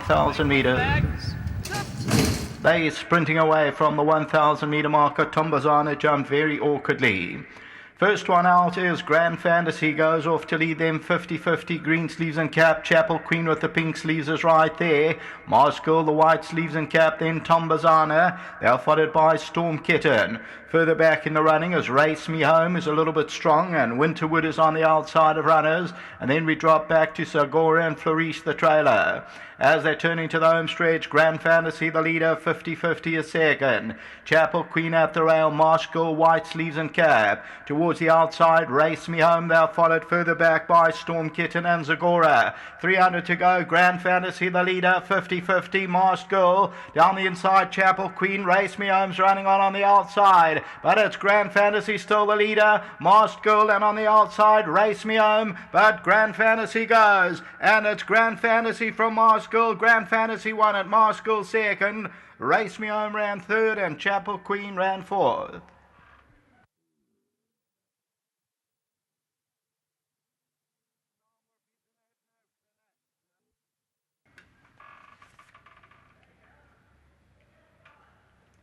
1,000 metres. They sprinting away from the 1,000 metre marker. Tombazana jumped very awkwardly. First one out is Grand Fantasy, goes off to lead them 50-50. Green sleeves and cap. Chapel Queen with the pink sleeves is right there. Maskell, the white sleeves and cap. Then Tombazana. They're followed by Storm Kitten. Further back in the running is Race Me Home, is a little bit strong, and Winterwood is on the outside of runners. And then we drop back to Sagora and Flourish the trailer. As they're turning to the home stretch, Grand Fantasy, the leader, 50-50 is second. Chapel Queen at the rail, Maskell, white sleeves and cap. Towards the outside, Race Me Home, they're followed further back by Storm Kitten and Zagora. 300 to go, Grand Fantasy, the leader, 50-50, Maskell. Down the inside, Chapel Queen, Race Me Home's running on the outside. But it's Grand Fantasy still the leader, Maskell, and on the outside, Race Me Home. But Grand Fantasy goes, and it's Grand Fantasy from Maskell. Grand Fantasy won at Maskell second. Race Me Home ran third, and Chapel Queen ran fourth.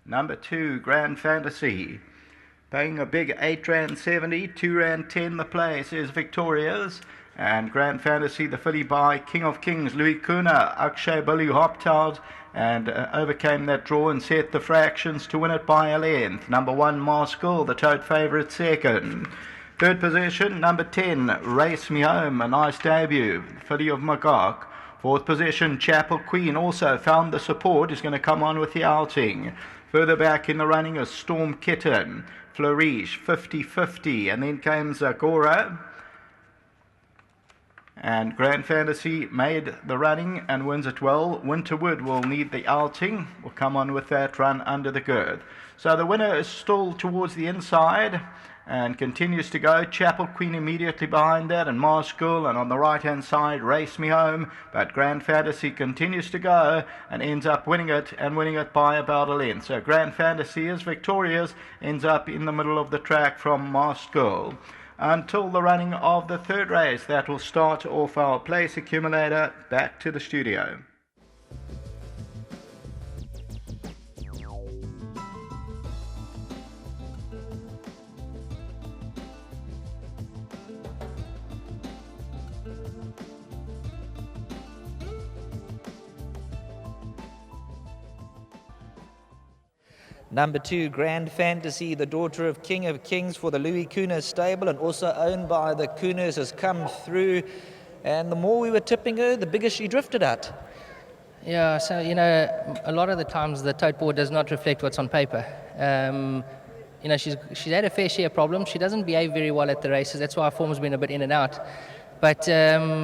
Number 2, Grand Fantasy, paying a big R8.70, R2.10 the place, is victorious. And Grand Fantasy, the filly by King of Kings, Louis Kuna, Akshay Balu hopped out and overcame that draw and set the fractions to win it by a length. Number 1, Maskell, the tote favourite, second. Third position, number 10, Race Me Home, a nice debut, filly of Magog. Fourth position, Chapel Queen, also found the support, is going to come on with the outing. Further back in the running is Storm Kitten, Flourish, 50-50, and then came Zagora. And Grand Fantasy made the running and wins it well. Winterwood will need the outing, will come on with that run under the girth. So the winner is still towards the inside and continues to go. Chapel Queen immediately behind that, and Maskell, and on the right hand side Race Me Home. But Grand Fantasy continues to go and ends up winning it, and winning it by about a length. So Grand Fantasy is victorious, ends up in the middle of the track from Maskell. Until the running of the third race, that will start off our place accumulator. Back to the studio. Number 2, Grand Fantasy, the daughter of King of Kings for the Louis Kuna stable and also owned by the Kunas, has come through. And the more we were tipping her, the bigger she drifted at. Yeah, so, a lot of the times the tote board does not reflect what's on paper. She's had a fair share of problems. She doesn't behave very well at the races. That's why her form's been a bit in and out. But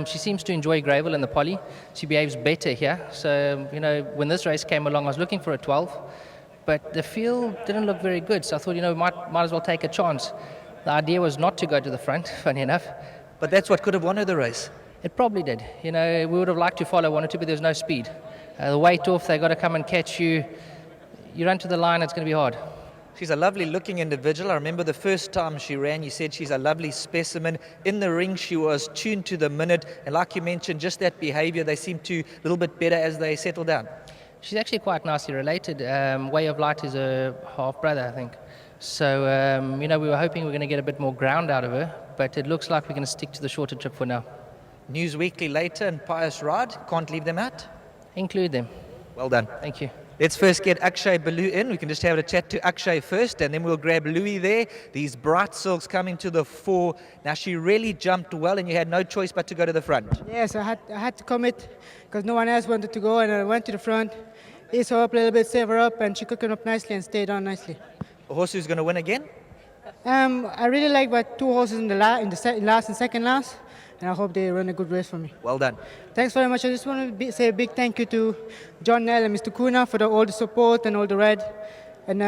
she seems to enjoy Greyville and the poly. She behaves better here. So, when this race came along, I was looking for a 12. But the field didn't look very good, so I thought, might as well take a chance. The idea was not to go to the front, funny enough. But that's what could have won her the race. It probably did. We would have liked to follow, wanted to, but there's no speed. The weight off, they got to come and catch you. You run to the line, it's going to be hard. She's a lovely looking individual. I remember the first time she ran, you said she's a lovely specimen. In the ring, she was tuned to the minute. And like you mentioned, just that behavior, they seem to a little bit better as they settle down. She's actually quite nicely related. Way of Light is a half-brother, I think. So, we were hoping we were going to get a bit more ground out of her, but it looks like we're going to stick to the shorter trip for now. News Weekly later and Pious Ride, can't leave them out? Include them. Well done. Thank you. Let's first get Akshay Balu in. We can just have a chat to Akshay first, and then we'll grab Louis there. These bright silks coming to the fore. Now, she really jumped well, and you had no choice but to go to the front. Yes, I had to commit because no one else wanted to go, and I went to the front. Eased her up a little bit, save her up, and she cooked up nicely and stayed on nicely. A horse who's going to win again? I really like my 2 horses in the last and second last, and I hope they run a good race for me. Well done. Thanks very much. I just want to say a big thank you to John Nell and Mr. Kuna for all the support and all the ride. And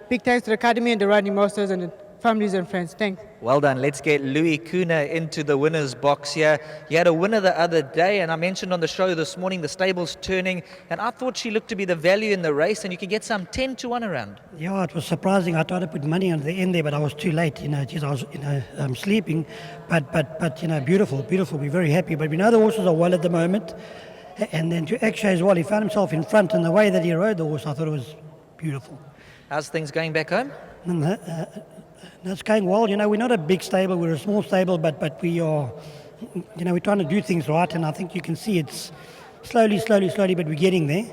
big thanks to the Academy and the riding masters and the families and friends. Thanks. Well done. Let's get Louis Kuna into the winner's box here. You had a winner the other day, and I mentioned on the show this morning the stable's turning, and I thought she looked to be the value in the race, and you could get some 10-1 around. Yeah, it was surprising. I tried to put money on the end there, but I was too late. I was sleeping. But beautiful. We're very happy. But we know the horses are well at the moment. And then to actually as well, he found himself in front, and the way that he rode the horse, I thought it was beautiful. How's things going back home? And that's going well. You know, we're not a big stable, we're a small stable, but we are, you know, we're trying to do things right, and I think you can see it's slowly, but we're getting there.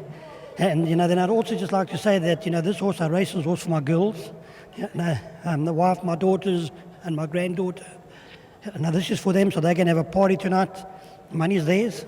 And, you know, then I'd also just like to say that, you know, this horse I race is a horse for my girls. The wife, my daughters, and my granddaughter. Now, this is for them, so they can have a party tonight. Money is theirs.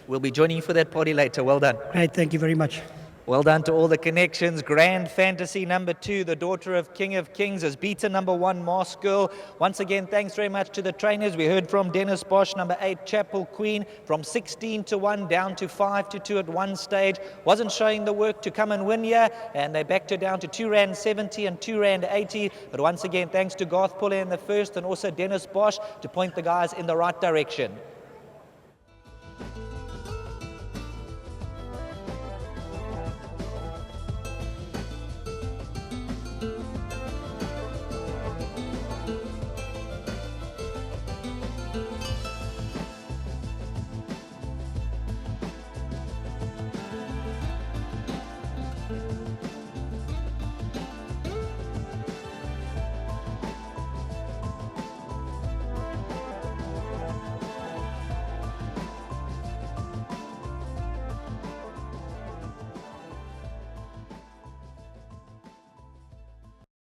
We'll be joining you for that party later. Well done. Great, thank you very much. Well done to all the connections. Grand Fantasy number 2, the daughter of Kings, has beaten number 1, Mask Girl. Once again, thanks very much to the trainers. We heard from Dennis Bosch, number 8, Chapel Queen, from 16-1 down to 5-2 at one stage. Wasn't showing the work to come and win here, and they backed her down to R2.70 and R2.80. But once again, thanks to Garth Puller in the first, and also Dennis Bosch to point the guys in the right direction.